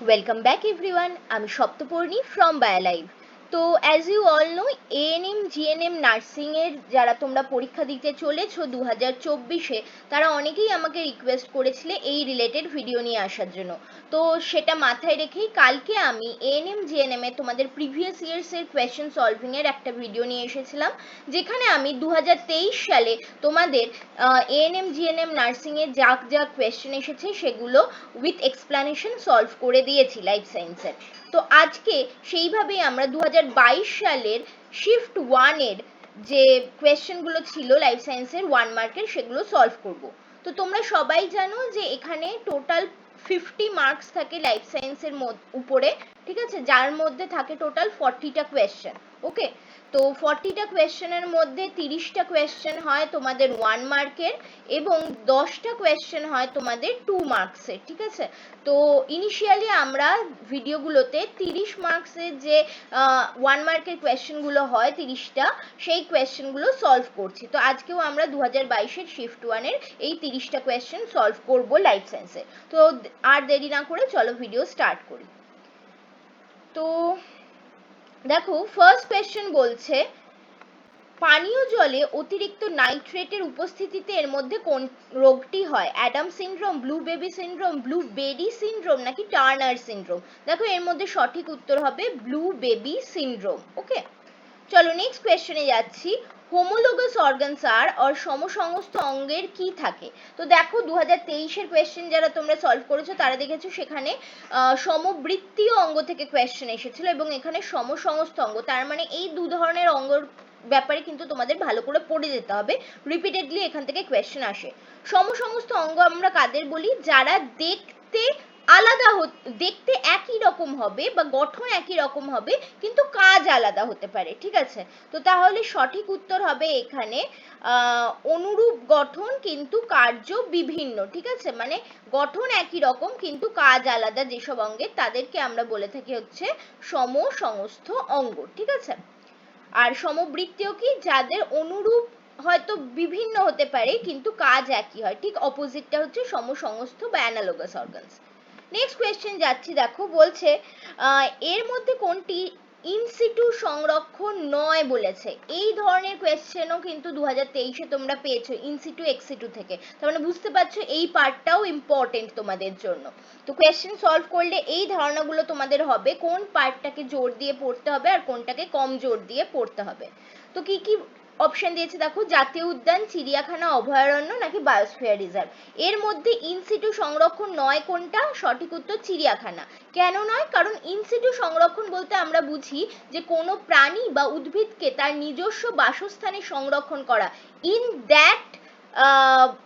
Welcome back everyone. আমি Saptaparni from BioLive. তো as you all know ANM GNM nursing এর যারা তোমরা পরীক্ষা দিতে চলেছো 2024-এ তারা অনেকেই আমাকে রিকোয়েস্ট করেছিলে এই রিলেটেড ভিডিও নিয়ে আসার জন্য। তো সেটা মাথায় রেখেই কালকে আমি ANM GNM এ তোমাদের প্রিভিয়াস ইয়ার্স এর কোয়েশ্চেন সলভিং এর একটা ভিডিও নিয়ে এসেছিলাম, যেখানে আমি 2023 সালে তোমাদের ANM GNM নার্সিং এর যা কোয়েশ্চেন এসেছে সেগুলো উইথ এক্সপ্লানেশন সলভ করে দিয়েছি লাইফ সায়েন্সের। তো আজকে সেইভাবেই আমরা 2022 সালের শিফট 1 এর যে কোয়েশ্চেনগুলো ছিল লাইফ সায়েন্সের 1 মার্কের সেগুলো সলভ করব। তো তোমরা সবাই জানো যে এখানে টোটাল 50 মার্কস থাকে লাইফ সায়েন্সের উপরে, ঠিক আছে, যার মধ্যে থাকে টোটাল 40টা কোয়েশ্চেন। ওকে, তো 40টা কোয়েশ্চেনের মধ্যে 30টা কোয়েশ্চেন হয় তোমাদের 1 মার্কের এবং 10টা কোয়েশ্চেন হয় তোমাদের 2 মার্কসের, ঠিক আছে। তো ইনিশিয়ালি আমরা ভিডিওগুলোতে 30 মার্কসের যে 1 মার্কের কোয়েশ্চেনগুলো হয় 30টা, সেই কোয়েশ্চেনগুলো সলভ করছি। তো আজকেও আমরা 2022-এর শিফট 1 এর এই 30টা কোয়েশ্চেন সলভ করব লাইফ সায়েন্সে। তো আর দেরি না করে চলো ভিডিও স্টার্ট করি। তো দেখো ফার্স্ট কোয়েশ্চেন বলছে পানীয় জলে অতিরিক্ত নাইট্রেটের উপস্থিতিতে এর মধ্যে কোন রোগটি হয়? Adam syndrome, blue baby syndrome, blue berry syndrome নাকি টার্নার সিনড্রোম? দেখো এর মধ্যে সঠিক উত্তর হবে ব্লু বেবি সিনড্রোম। ওকে, চলো নেক্সট কোয়েশ্চেনে যাচ্ছি। হোমোলোগাস অর্গানস আর আর সমসংস্থ অঙ্গের কি থাকে? তো দেখো 2023-এর কোয়েশ্চেন যারা তোমরা সলভ করেছো তারা দেখেছো সেখানে সমবৃত্তীয় অঙ্গ থেকে কোয়েশ্চেন এসেছিল এবং এখানে সমসংস্থ অঙ্গ, তার মানে এই দু ধরনের অঙ্গর ব্যাপারে কিন্তু তোমাদের ভালো করে পড়ে যেতে হবে, রিপিটেডলি এখান থেকে কোয়েশ্চেন আসে। সমসংস্থ অঙ্গ আমরা কাদের বলি? যারা দেখতে আলাদা দেখতে একই রকম হবে বা গঠন একই রকম হবে কিন্তু কাজ আলাদা হতে পারে, ঠিক আছে। তো তাহলে সঠিক উত্তর হবে এখানে অনুরূপ গঠন কিন্তু কার্য বিভিন্ন, ঠিক আছে, মানে গঠন একই রকম কিন্তু কাজ আলাদা যেসব অঙ্গের তাদেরকে আমরা বলে থাকি হচ্ছে সমসংস্থ অঙ্গ, ঠিক আছে। আর সমবৃত্তীয় কি? যাদের অনুরূপ হয়তো বিভিন্ন হতে পারে কিন্তু কাজ একই হয়, ঠিক অপোজিটটা হচ্ছে সমসংস্থ বা অ্যানালোগাস অর্গানস। নেক্সট কোয়েশ্চেন যাচ্ছি, দেখো বলছে এর মধ্যে কোনটি ইনসিটু সংরক্ষণ নয় বলেছে। এই ধরনের কোয়েশ্চেনও কিন্তু 2023-এ তোমরা পেয়েছো ইনসিটু এক্সিটু থেকে, তার মানে বুঝতে পারছো এই পার্টটাও ইম্পর্টেন্ট তোমাদের জন্য। তো কোয়েশ্চেন সলভ করলে এই ধারণাগুলো তোমাদের হবে কোন পার্টটাকে জোর দিয়ে পড়তে হবে আর কোনটাকে কম জোর দিয়ে পড়তে হবে। তো কি কি অপশন দিয়েছে দেখো, জাতীয় উদ্যান, চিড়িয়াখানা, অভয়ারণ্য নাকি বায়োস্ফিয়ার রিজার্ভ। এর মধ্যে ইনসিটু সংরক্ষণ নয় কোনটা? সঠিক উত্তর চিড়িয়াখানা। কেন নয়? কারণ ইনসিটু সংরক্ষণ বলতে আমরা বুঝি যে কোনো প্রাণী বা উদ্ভিদকে তার নিজস্ব বাসস্থানে সংরক্ষণ করা, ইন দ্যাট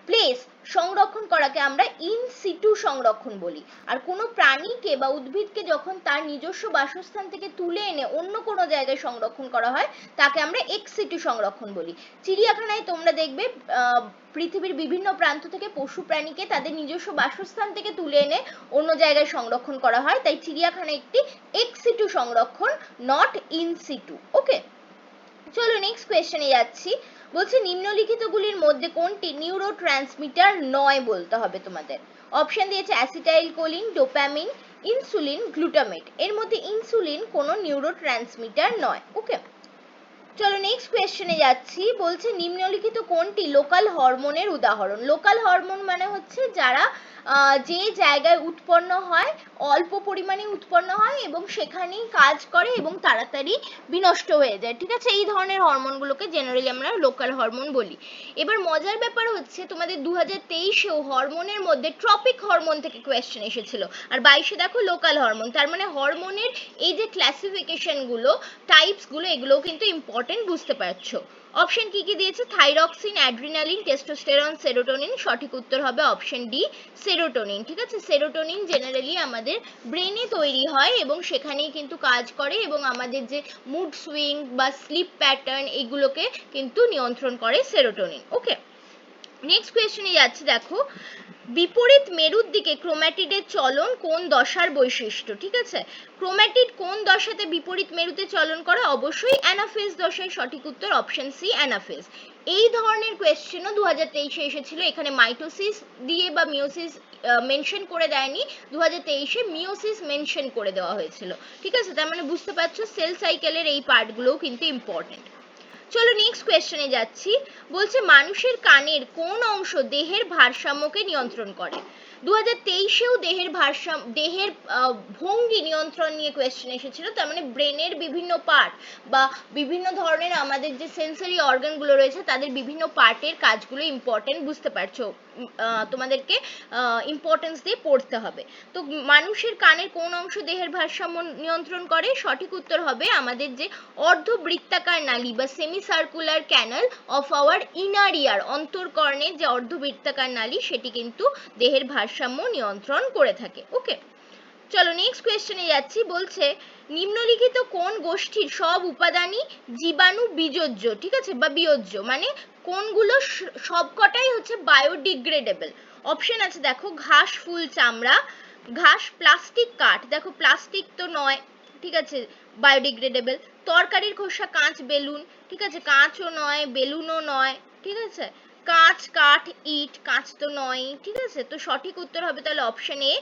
প্লেস সংরক্ষণ করাকে আমরা ইন সিটু সংরক্ষণ বলি। আর কোনো প্রাণীকে বা উদ্ভিদকে যখন তার নিজস্ব বাসস্থান থেকে তুলে এনে অন্য কোনো জায়গায় সংরক্ষণ করা হয় তাকে আমরা এক্স সিটু সংরক্ষণ বলি। চিড়িয়াখানায় তোমরা দেখবে পৃথিবীর বিভিন্ন প্রান্ত থেকে পশু প্রাণীকে তাদের নিজস্ব বাসস্থান থেকে তুলে এনে অন্য জায়গায় সংরক্ষণ করা হয়, তাই চিড়িয়াখানা একটি এক্স সিটু সংরক্ষণ, নট ইন সিটু। ওকে, চলো নেক্সট কোয়েশ্চেনে যাচ্ছি। বলছে নিম্নলিখিতগুলির মধ্যে কোনটি নিউরো ট্রান্সমিটার নয় বলতে হবে তোমাদের। অপশন দিয়েছে acetylcholine, dopamine, insulin, glutamate. এর মধ্যে ইনসুলিন কোনো নিউরো ট্রান্সমিটার নয়। ওকে, চলো নেক্সট কোয়েশ্চেনে যাচ্ছি। বলছে নিম্নলিখিত কোনটি লোকাল হরমোনের উদাহরণ? লোকাল হরমোন মানে হচ্ছে যারা যে জায়গায় উৎপন্ন হয়, অল্প পরিমাণে উৎপন্ন হয় এবং সেখানেই কাজ করে এবং তাড়াতাড়ি বিনষ্ট হয়ে যায়, ঠিক আছে, এই ধরনের হরমোনগুলোকে জেনারেলি আমরা লোকাল হরমোন বলি। এবার মজার ব্যাপার হচ্ছে তোমাদের 2023-এও হরমোনের মধ্যে ট্রপিক হরমোন থেকে কোয়েশ্চেন এসেছিল আর 22-এ দেখো লোকাল হরমোন, তার মানে হরমোনের এই যে ক্লাসিফিকেশনগুলো, টাইপসগুলো, এগুলোও কিন্তু ইম্পর্টেন্ট, বুঝতে পারছো। অপশন কি কি দিয়েছে? Thyroxine, adrenaline, testosterone, serotonin. সঠিক উত্তর হবে অপশন ডি, সেরোটোনিন, ঠিক আছে। সেরোটোনিন জেনারেলি আমাদের ব্রেনে তৈরি হয় এবং সেখানেই কিন্তু কাজ করে এবং আমাদের যে মুড সুইং বা স্লিপ প্যাটার্ন এগুলোকে কিন্তু নিয়ন্ত্রণ করে সেরোটোনিন। ওকে, নেক্সট কোয়েশ্চেনে যাচ্ছি, দেখো বিপরীত মেরুর দিকে ক্রোম্যাটিডের চলন কোন দশার বৈশিষ্ট্য? ঠিক আছে, ক্রোম্যাটিড কোন দশাতে বিপরীত মেরুতে চলন করে? অবশ্যই অ্যানাফেজ দশায়। সঠিক উত্তর অপশন সি, অ্যানাফেজ। এই ধরনের কোয়েশ্চেনও 2023-এ এসেছিল, এখানে মাইটোসিস দিয়ে বা মিওসিস মেনশন করে দেয়নি, 2023-এ মিওসিস মেনশন করে দেওয়া হয়েছিল, ঠিক আছে? তার মানে বুঝতে পারছো সেল সাইকেলের এই পার্টগুলোও কিন্তু ইম্পর্টেন্ট। চলো নেক্সট কোয়েশ্চেনে যাচ্ছি, বলছে মানুষের কানের কোন অংশ দেহের ভারসাম্যকে নিয়ন্ত্রণ করে? 2023-এও দেহের ভঙ্গি নিয়ন্ত্রণ নিয়ে কোয়েশ্চেন এসেছিল, তার মানে ব্রেনের বিভিন্ন পার্ট বা বিভিন্ন ধরনের আমাদের যে সেন্সরি অর্গানগুলো রয়েছে তাদের বিভিন্ন পার্টের কাজগুলো ইম্পর্টেন্ট, বুঝতে পারছো? তোমাদেরকে ইম্পর্টেন্স দিয়ে পড়তে হবে। তো মানুষের কানের কোন অংশ দেহের ভারসাম্য নিয়ন্ত্রণ করে? সঠিক উত্তর হবে আমাদের যে অর্ধবৃত্তাকার নালী বা semi circular canal of our inner ear, অন্তর্কর্ণের যে অর্ধবৃত্তাকার নালী সেটি কিন্তু দেহের ভারসাম্য নিয়ন্ত্রণ করে থাকে। ওকে, চলো নেক্সট কোয়েশ্চেনে যাচ্ছি, বলছে নিম্নলিখিত কোন গোষ্ঠীর সব উপাদানই জীবাণু বীজোজ্য, ঠিক আছে, বা বিয়োজ্য, মানে কোনগুলো সবকটাই হচ্ছে বায়োডিগ্রেডেবল? অপশন আছে দেখো, ঘাস, ফুল, চামড়া, ঘাস, প্লাস্টিক, কাঠ। দেখো প্লাস্টিক তো নয়, ঠিক আছে, বায়োডিগ্রেডেবল। তরকারির খোসা, কাঁচ, বেলুন, ঠিক আছে, কাঁচও নয় বেলুনও নয়, ঠিক আছে। কাঁচ, কাঠ, ইট, কাঁচ তো নয়, ঠিক আছে। তো সঠিক উত্তর হবে তাহলে অপশন এ,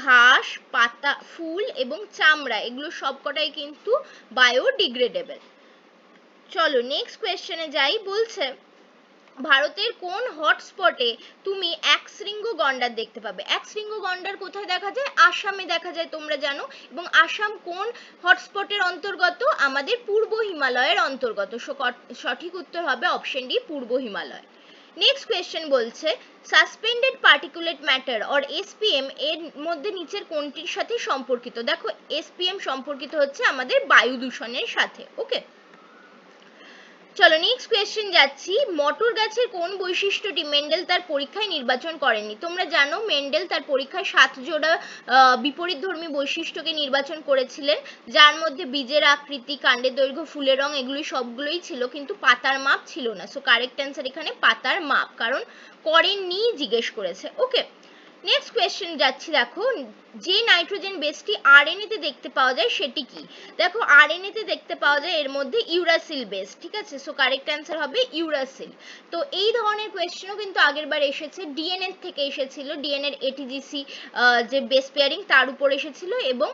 ঘাস, পাতা, ফুল এবং চামড়া, এগুলো সবকটাই কিন্তু বায়োডিগ্রেডেবল। চলো নেক্সট কোয়েশ্চেনে যাই, বলছে ভারতের কোন হটস্পটে তুমি একশৃঙ্গ গন্ডার দেখতে পাবে? একশৃঙ্গ গন্ডার কোথায় দেখা যায়? আসামে দেখা যায়, তোমরা জানো। এবং আসাম কোন হটস্পটের অন্তর্গত? আমাদের পূর্ব হিমালয়ের অন্তর্গত। সঠিক উত্তর হবে অপশন ডি, পূর্ব হিমালয়। নেক্সট কোয়েশ্চেন বলছে suspended particulate matter or SPM এর মধ্যে নিচের কোনটির সাথে সম্পর্কিত? দেখো এসপিএম সম্পর্কিত হচ্ছে আমাদের বায়ু দূষণের সাথে। ওকে, চলো নেক্সট কোয়েশ্চেন যাচ্ছি, মটর গাছের কোন বৈশিষ্ট্যটি মেন্ডেল তার পরীক্ষায় নির্বাচন করেননি? তোমরা জানো মেন্ডেল তার পরীক্ষায় 7 জোড়া বিপরীতধর্মী বৈশিষ্ট্যকে নির্বাচন করেছিলেন, যার মধ্যে বীজের আকৃতি, কাণ্ডের দৈর্ঘ্য, ফুলের রং, এগুলি সবগুলোই ছিল, কিন্তু পাতার মাপ ছিল না। সো কারেক্ট অ্যান্সার এখানে পাতার মাপ, কারণ করেননি জিজ্ঞেস করেছে। ওকে, নেক্সট কোয়েশ্চেন যাচ্ছি, দেখো যে নাইট্রোজেন বেসটি আরএনএ তে দেখতে পাওয়া যায় সেটি কি? দেখো আরএনএ তে দেখতে পাওয়া যায় এর মধ্যে ইউরাসিল বেস, ঠিক আছে। সো কারেক্ট অ্যান্সার হবে ইউরাসিল। তো এই ধরনের কোয়েশ্চেনও কিন্তু আগের বার এসেছে, ডিএনএ থেকে এসেছিল, ডিএনএ এটিজিসি যে বেস পেয়ারিং তার উপর এসেছিল, এবং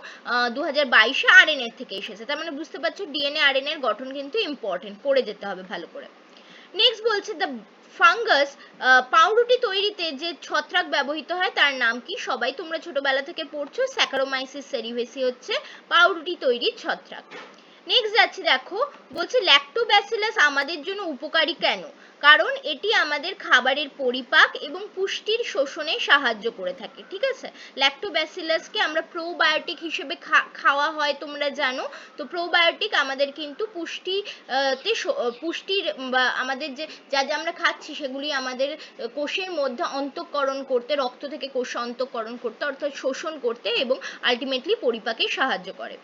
2022-এ আরএনএ থেকে এসেছে। তার মানে বুঝতে পারছো ডিএনএ আরএনএ এর গঠন কিন্তু ইম্পর্টেন্ট, পড়ে যেতে হবে ভালো করে। নেক্সট বলছে দ্য ফাঙ্গাস, পাউরুটি তৈরিতে যে ছত্রাক ব্যবহৃত হয় তার নাম কি? সবাই তোমরা ছোটবেলা থেকে পড়ছো, স্যাকারোমাইসিস সেরিভেসি হচ্ছে পাউরুটি তৈরির ছত্রাক। নেক্সট যাচ্ছি, দেখো বলছে ল্যাক্টোব্যাসিলাস আমাদের জন্য উপকারী কেন? কারণ এটি আমাদের খাবারের পরিপাক এবং পুষ্টির শোষণে সাহায্য করে থাকে, ঠিক আছে। ল্যাক্টোব্যাসিলাসকে আমরা প্রোবায়োটিক হিসেবে খাওয়া হয়, তোমরা জানো। তো প্রোবায়োটিক আমাদের কিন্তু পুষ্টির বা আমাদের যে যা যা আমরা খাচ্ছি সেগুলি আমাদের কোষের মধ্যে অন্তঃকরণ করতে, রক্ত থেকে কোষে অন্তঃকরণ করতে, অর্থাৎ শোষণ করতে এবং আলটিমেটলি পরিপাকে সাহায্য করে।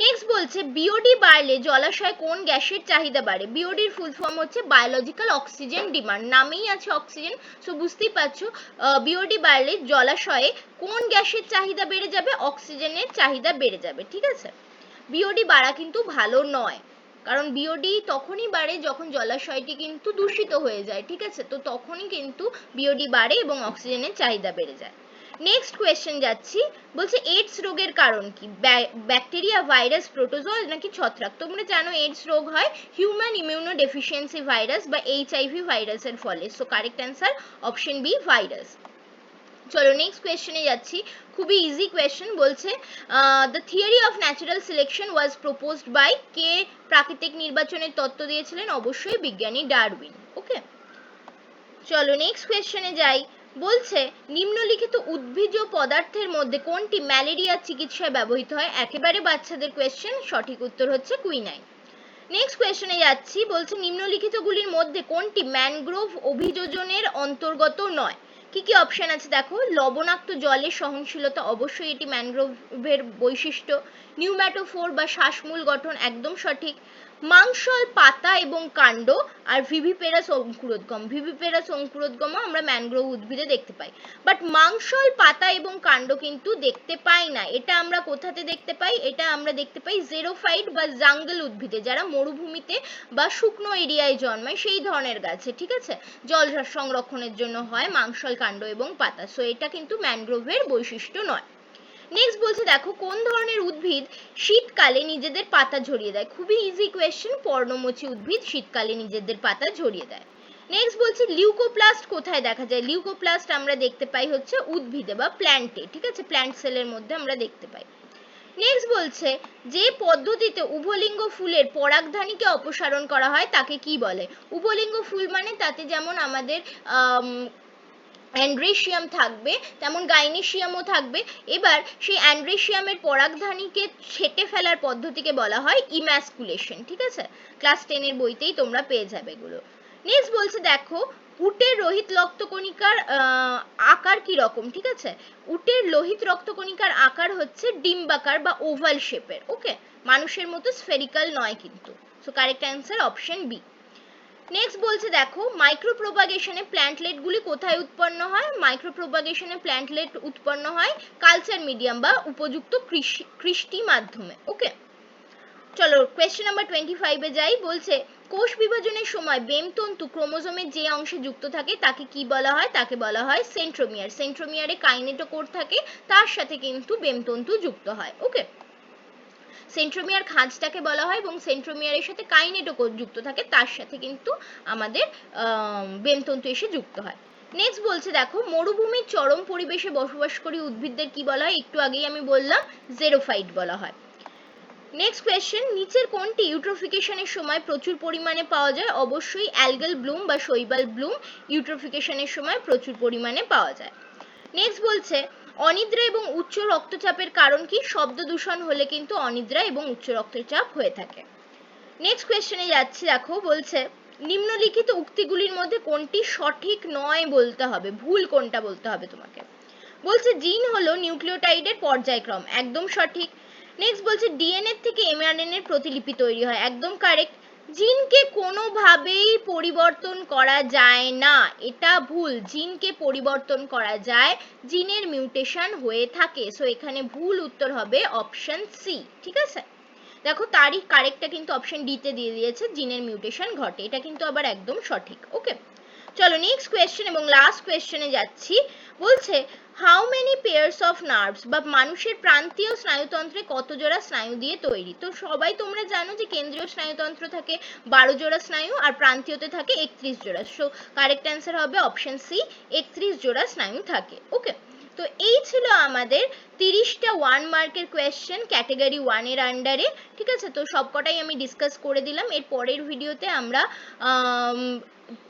নেক্সট বলছে বিওডি বাড়লে জলাশয়ে কোন গ্যাসের চাহিদা বাড়ে? বিওডির ফুল ফর্ম হচ্ছে বায়োলজিক্যাল অক্সিজেন ডিমান্ড, নামেই আছে অক্সিজেন, সো বুঝতেই পারছো বিওডি বাড়লে জলাশয়ে কোন গ্যাসের চাহিদা বেড়ে যাবে? অক্সিজেনের চাহিদা বেড়ে যাবে, ঠিক আছে। বিওডি বাড়া কিন্তু ভালো নয়, কারণ বিওডি তখনই বাড়ে যখন জলাশয়টি কিন্তু দূষিত হয়ে যায়, ঠিক আছে। তো তখনই কিন্তু বিওডি বাড়ে এবং অক্সিজেনের চাহিদা বেড়ে যায়। নেক্সট কোয়েশ্চেন যাচ্ছি, বলছে এইডস রোগের কারণ কি? ব্যাকটেরিয়া, ভাইরাস, প্রোটোজোয়া নাকি ছত্রাক? তোমরা জানো এইডস রোগ হয় হিউম্যান ইমিউনো ডেফিসিয়েন্সি ভাইরাস বা এইচআইভি ভাইরাসের ফলে। So correct answer option B, virus. চলো নেক্সট কোয়েশ্চেনে যাচ্ছি, খুবই ইজি কোয়েশ্চেন। বলছে the theory of natural selection was proposed by, কে প্রাকৃতিক নির্বাচনের তত্ত্ব দিয়েছিলেন? অবশ্যই বিজ্ঞানী ডারউইন। ওকে, চলো নেক্সট কোয়েশ্চেনে যাই, বলছে নিম্নলিখিত উদ্ভিজ পদার্থের মধ্যে কোনটি ম্যালেরিয়ার চিকিৎসায় ব্যবহৃত হয়? একেবারে বাচ্চাদের কোয়েশ্চেন, সঠিক উত্তর হচ্ছে কুইনাইন। নেক্সট কোয়েশ্চেনে যাচ্ছি, বলছে নিম্নলিখিতগুলির মধ্যে কোনটি ম্যানগ্রোভ অভিযোজনের অন্তর্গত নয়? কি কি অপশন আছে দেখো, লবণাক্ত জলের সহনশীলতা, অবশ্যই এটি ম্যানগ্রোভের বৈশিষ্ট্য। নিউম্যাটোফোর বা শ্বাসমূল গঠন, একদম সঠিক। মাংসল পাতা এবং কাণ্ড আর ভিভিপেরাস অঙ্কুরোদ্গম। ভিভিপেরাস অঙ্কুরোদ্গমও আমরা ম্যানগ্রোভ উদ্ভিদে দেখতে পাই, বাট মাংসল পাতা এবং কাণ্ড কিন্তু দেখতে পাই না। এটা আমরা কোথাতে দেখতে পাই? এটা আমরা দেখতে পাই জেরোফাইট বা জাঙ্গল উদ্ভিদে, যারা মরুভূমিতে বা শুকনো এরিয়ায় জন্মায় সেই ধরনের গাছে, ঠিক আছে, জল সংরক্ষণের জন্য হয় মাংসল কাণ্ড এবং পাতা। সো এটা কিন্তু ম্যানগ্রোভের বৈশিষ্ট্য নয়। নেক্সট বলছে দেখো কোন ধরনের উদ্ভিদ শীতকালে নিজেদের পাতা ঝরিয়ে দেয়? খুবই ইজি কোয়েশ্চেন, পর্ণমোচী উদ্ভিদ শীতকালে নিজেদের পাতা ঝরিয়ে দেয়। নেক্সট বলছে লিউকোপ্লাস্ট কোথায় দেখা যায়? লিউকোপ্লাস্ট আমরা দেখতে পাই হচ্ছে উদ্ভিদে বা প্ল্যান্টে, ঠিক আছে, প্ল্যান্ট সেলের মধ্যে আমরা দেখতে পাই। নেক্সট বলছে যে পদ্ধতিতে উভলিঙ্গ ফুলের পরাগধানীকে অপসারণ করা হয় তাকে কি বলে? উভলিঙ্গ ফুল মানে তাতে যেমন আমাদের অ্যান্ড্রেসিয়াম থাকবে তেমন গাইনেসিয়ামও থাকবে। এবার সেই অ্যান্ড্রেসিয়ামের পরাগধানীকে ছেটে ফেলার পদ্ধতিকে বলা হয় ইম্যাসকুলেশন, ঠিক আছে, ক্লাস 10 এর বইতেই তোমরা পেয়ে যাবে এগুলো। নেক্সট বলছে দেখো উটের লোহিত রক্তকণিকার আকার কি রকম? ঠিক আছে, উটের লোহিত রক্তকণিকার আকার হচ্ছে ডিম্বাকার বা ওভাল শেপের। ওকে, মানুষের মতো স্ফেরিক্যাল নয় কিন্তু। So correct answer option B. Next বলছে দেখো মাইক্রোপ্রোপাগেশনে প্ল্যান্টলেট গুলি কোথায় উৎপন্ন হয়? মাইক্রোপ্রোপাগেশনে প্ল্যান্টলেট উৎপন্ন হয় কালচার মিডিয়াম বা উপযুক্ত কৃষ্টি মাধ্যমে। ওকে, চলো কোয়েশ্চেন নাম্বার 25 এ যাই। বলছে কোষ বিভাজনের সময় বেমতন্তু ক্রোমোজোমের যে অংশে যুক্ত থাকে তাকে কি বলা হয়? তাকে বলা হয় সেন্ট্রোমিয়ার। সেন্ট্রোমিয়ারে কাইনেটোকোর থাকে, তার সাথে কিন্তু বেমতন্তু যুক্ত হয়। ওকে, সেন্ট্রোমিয়ার খাঁজটাকে বলা হয় এবং সেন্ট্রোমিয়ারের সাথে কাইনেটোকোর যুক্ত থাকে, তার সাথে কিন্তু আমাদের বেমতন্তু এসে যুক্ত হয়। নেক্সট বলছে দেখো মরুভূমির চরম পরিবেশে বসবাসকারী উদ্ভিদদের কি বলা হয়? একটু আগেই আমি বললাম জেরোফাইট বলা হয়। নেক্সট কোয়েশ্চেন নিচের কোনটি ইউট্রোফিকেশনের সময় প্রচুর পরিমাণে পাওয়া যায়? অবশ্যই অ্যালগাল ব্লুম বা শৈবাল ব্লুম ইউট্রোফিকেশনের সময় প্রচুর পরিমাণে পাওয়া যায়। নেক্সট বলছে অনিদ্রা এবং উচ্চ রক্তচাপের কারণ কি? শব্দ দূষণ হলে কিন্তু অনিদ্রা এবং উচ্চ রক্তচাপ হয়ে থাকে। নেক্সট কোয়েশ্চেনে যাচ্ছি, দেখো বলছে নিম্নলিখিত উক্তিগুলির মধ্যে কোনটি সঠিক নয় বলতে হবে, ভুল কোনটা বলতে হবে তোমাকে। বলছে জিন হলো নিউক্লিওটাইডের পর্যায়ক্রম, একদম সঠিক। নেক্সট বলছে ডিএনএ থেকে এমআরএনএ এর প্রতিলিপি তৈরি হয়, একদম কারেক্ট। জিনকে কোনোভাবেই পরিবর্তন করা যায় না, এটা ভুল। জিনকে পরিবর্তন করা যায়, জিনের মিউটেশন হয়ে থাকে। সো এখানে ভুল উত্তর হবে অপশন সি, ঠিক আছে। দেখো তারই কারেক্টটা কিন্তু অপশন ডি তে দিয়ে দিয়েছে, জিনের মিউটেশন ঘটে, এটা কিন্তু আবার একদম সঠিক। ওকে, চলো নেক্সট কোয়েশ্চেন এবং লাস্ট কোয়েশ্চেনে যাচ্ছি। বলছে how many pairs of nerves বা মানুষের প্রান্তীয় স্নায়ুতন্ত্রে কত জোড়া স্নায়ু দিয়ে তৈরি? তো সবাই তোমরা জানো যে কেন্দ্রীয় স্নায়ুতন্ত্র থাকে 12 জোড়া স্নায়ু আর প্রান্তীয়তে থাকে 31 জোড়া। সো কারেক্ট অ্যান্সার হবে অপশন সি, 31 জোড়া স্নায়ু থাকে। ওকে, তো এই ছিল আমাদের 30টা 1 মার্কের কোয়েশ্চেন ক্যাটাগরি 1 এর আন্ডারে, ঠিক আছে। তো সবকটাই আমি ডিসকাস করে দিলাম। এর পরের ভিডিওতে আমরা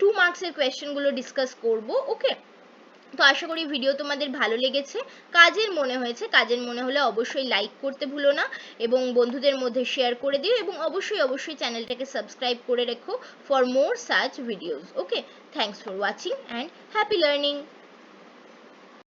2 মার্কসের কোয়েশ্চেনগুলো ডিসকাস করব। ওকে, তো আশা করি ভিডিও তোমাদের ভালো লেগেছে, কাজের মনে হয়েছে। কাজের মনে হলে অবশ্যই লাইক করতে ভুলো না এবং বন্ধুদের মধ্যে শেয়ার করে দিও এবং অবশ্যই চ্যানেলটাকে সাবস্ক্রাইব করে রেখো for more such videos. Okay, thanks for watching and happy learning.